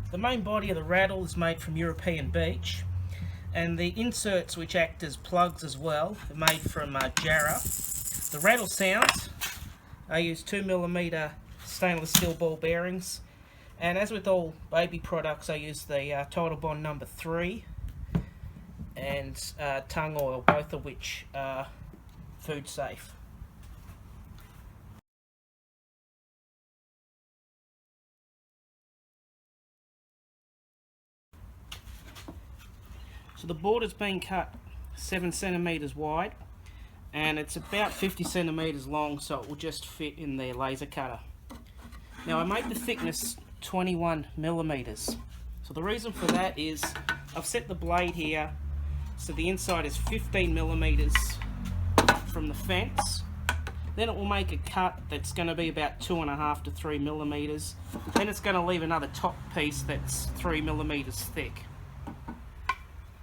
The main body of the rattle is made from European beech, and the inserts which act as plugs as well are made from jarrah. The rattle sounds, I use 2mm stainless steel ball bearings, and as with all baby products I use the Title Bond number 3 and tung oil, both of which are food safe. So the board has been cut 7 centimeters wide, and it's about 50 centimeters long, so it will just fit in the laser cutter. Now I made the thickness 21 millimeters. So the reason for that is I've set the blade here so the inside is 15 millimeters from the fence. Then it will make a cut that's going to be about 2.5 to 3 millimeters. Then it's going to leave another top piece that's 3 millimeters thick.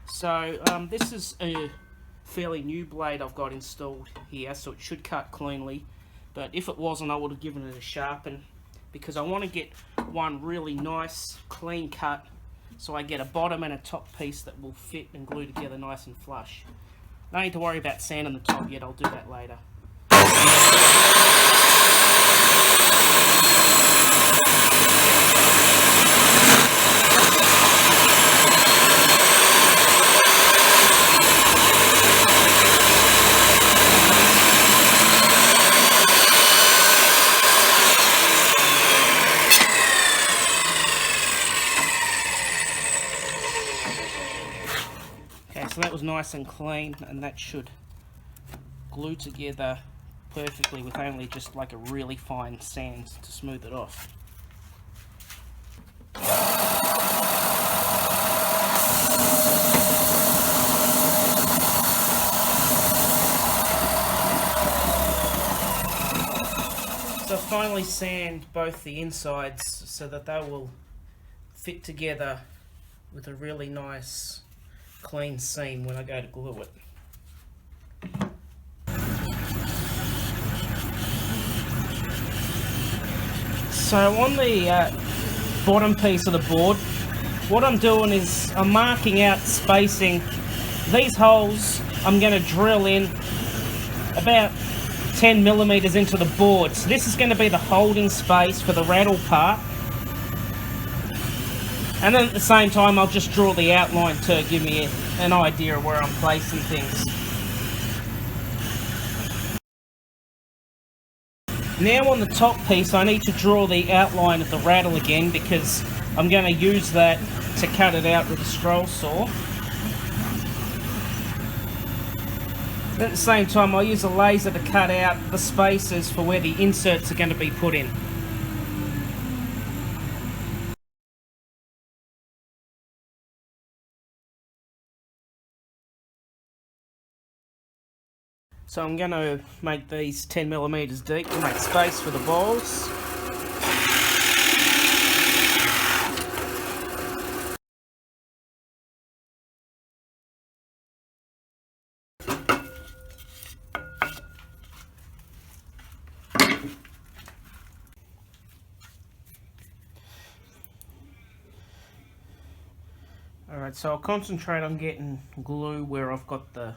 So this is a fairly new blade I've got installed here, so it should cut cleanly. But if it wasn't, I would have given it a sharpen, because I want to get one really nice clean cut so I get a bottom and a top piece that will fit and glue together nice and flush. No need to worry about sanding the top yet, I'll do that later. Okay, so that was nice and clean, and that should glue together perfectly with only just like a really fine sand to smooth it off. So finally sand both the insides so that they will fit together with a really nice clean seam when I go to glue it. So on the bottom piece of the board, what I'm doing is I'm marking out spacing. These holes I'm going to drill in about 10 millimeters into the board. So this is going to be the holding space for the rattle part. And then at the same time I'll just draw the outline to give me an idea of where I'm placing things. Now on the top piece I need to draw the outline of the rattle again, because I'm going to use that to cut it out with a scroll saw. At the same time I'll use a laser to cut out the spaces for where the inserts are going to be put in. So I'm going to make these 10 millimeters deep to make space for the balls. Alright, so I'll concentrate on getting glue where I've got the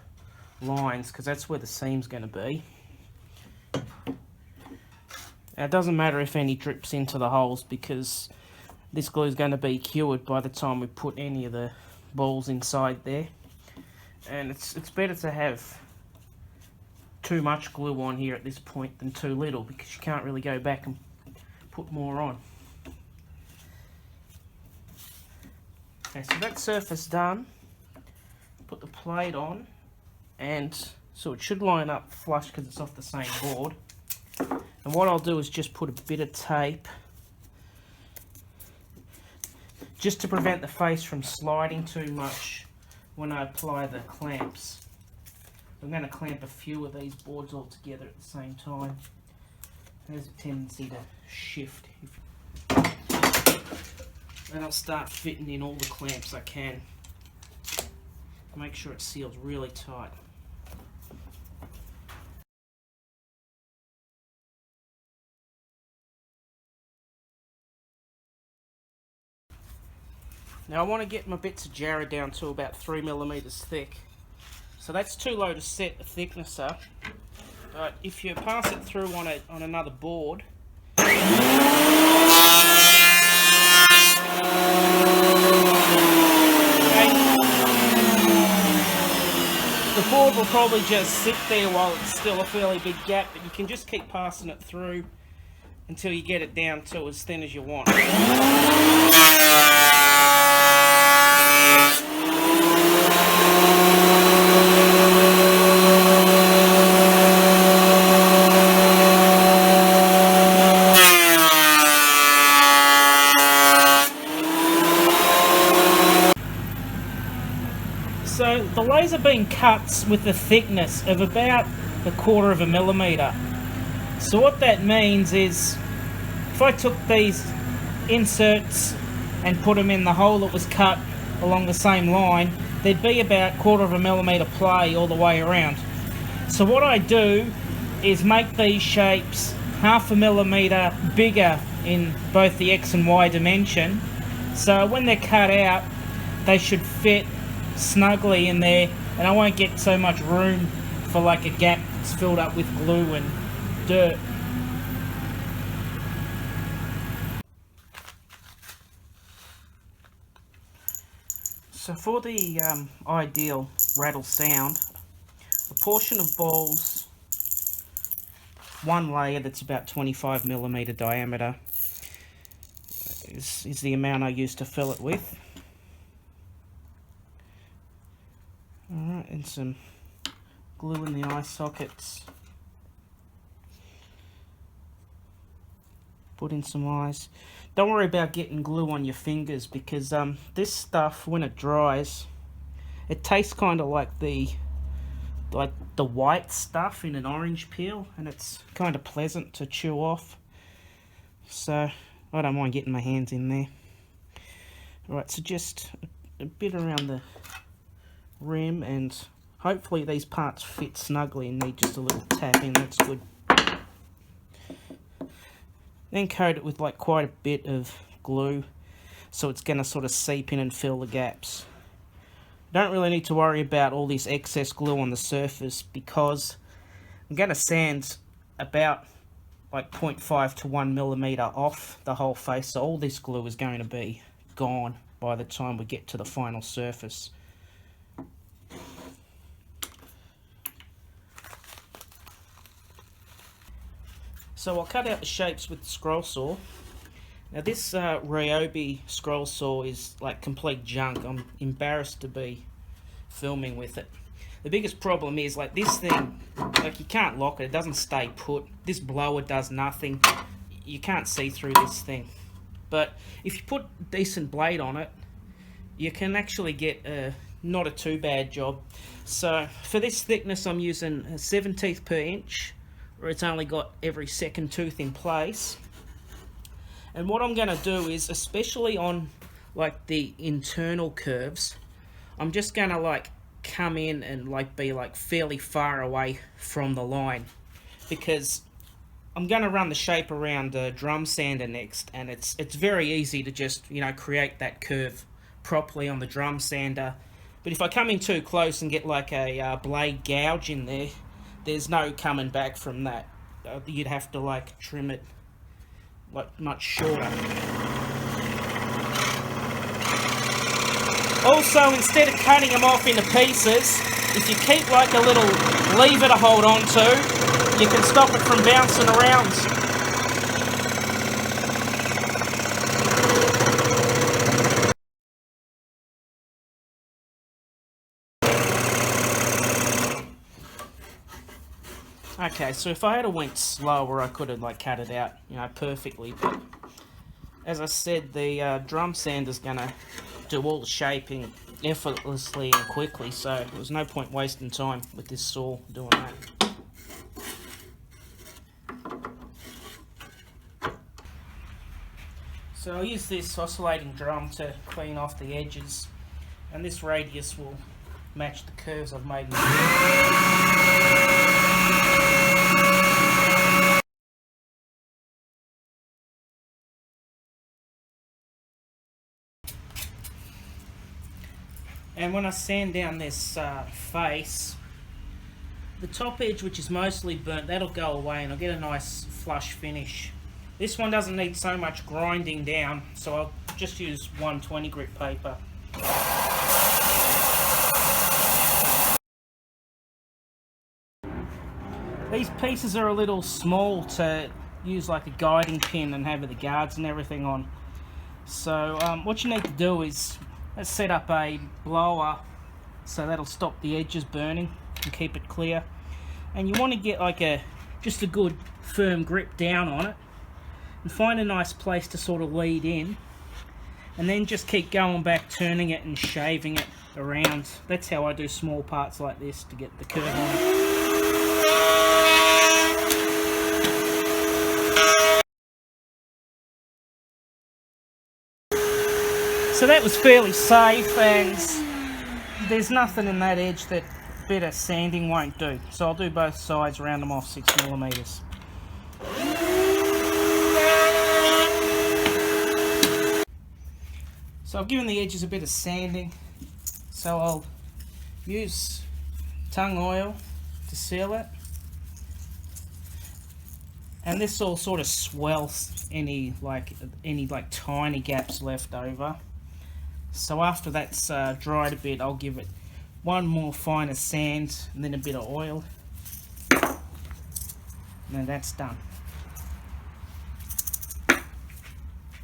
lines, because that's where the seam's going to be. Now, it doesn't matter if any drips into the holes, because this glue is going to be cured by the time we put any of the balls inside there. And it's better to have too much glue on here at this point than too little, because you can't really go back and put more on. Okay, so that surface done, put the plate on, and so it should line up flush because it's off the same board. And what I'll do is just put a bit of tape just to prevent the face from sliding too much when I apply the clamps. I'm going to clamp a few of these boards all together at the same time. There's a tendency to shift. And I'll start fitting in all the clamps I can. Make sure it seals really tight. Now I want to get my bits of jarrah down to about 3mm thick. So that's too low to set the thickness up. But if you pass it through on another board, the board will probably just sit there while it's still a fairly big gap, but you can just keep passing it through until you get it down to as thin as you want. So the laser beam cuts with a thickness of about 1/4 mm. So what that means is, if I took these inserts and put them in the hole that was cut along the same line, there'd be about 1/4 mm play all the way around. So what I do is make these shapes 1/2 mm bigger in both the X and Y dimension, so when they're cut out they should fit snugly in there, and I won't get so much room for like a gap that's filled up with glue and dirt. So for the ideal rattle sound, a portion of balls, one layer that's about 25mm diameter is the amount I use to fill it with. Alright, and some glue in the eye sockets. Put in some eyes. Don't worry about getting glue on your fingers, because this stuff, when it dries, it tastes kind of like the white stuff in an orange peel, and it's kind of pleasant to chew off. So I don't mind getting my hands in there. Alright, so just a bit around the rim, and hopefully these parts fit snugly and need just a little tap in. That's good. Then coat it with like quite a bit of glue, so it's going to sort of seep in and fill the gaps. Don't really need to worry about all this excess glue on the surface, because I'm going to sand about like 0.5 to 1mm off the whole face, so all this glue is going to be gone by the time we get to the final surface. So I'll cut out the shapes with the scroll saw. Now this Ryobi scroll saw is like complete junk. I'm embarrassed to be filming with it. The biggest problem is, like, this thing, like, you can't lock it, it doesn't stay put. This blower does nothing. You can't see through this thing. But if you put a decent blade on it, you can actually get not a too bad job. So for this thickness I'm using 1/7 per inch, where it's only got every second tooth in place. And what I'm going to do is, especially on like the internal curves, I'm just going to like come in and like be like fairly far away from the line, because I'm going to run the shape around a drum sander next, and it's very easy to just, you know, create that curve properly on the drum sander. But if I come in too close and get like a blade gouge in there, there's no coming back from that. You'd have to like trim it like much shorter. Also, instead of cutting them off into pieces, if you keep like a little lever to hold on to, you can stop it from bouncing around. Okay, so if I had went slower, I could have like cut it out, you know, perfectly. But as I said, the drum sander's gonna do all the shaping effortlessly and quickly, so there's no point wasting time with this saw doing that. So I'll use this oscillating drum to clean off the edges, and this radius will match the curves I've made. And when I sand down this face, the top edge, which is mostly burnt, that'll go away and I'll get a nice flush finish. This one doesn't need so much grinding down, so I'll just use 120 grit paper. These pieces are a little small to use like a guiding pin and have the guards and everything on. So what you need to do is, let's set up a blower so that'll stop the edges burning and keep it clear. And you want to get like just a good firm grip down on it and find a nice place to sort of lead in, and then just keep going back, turning it and shaving it around. That's how I do small parts like this to get the curve on it. So that was fairly safe, and there's nothing in that edge that a bit of sanding won't do. So I'll do both sides, round them off 6mm. So I've given the edges a bit of sanding, so I'll use tung oil to seal it. And this will sort of swell any tiny gaps left over. So after that's dried a bit, I'll give it one more finer sand and then a bit of oil. And then that's done.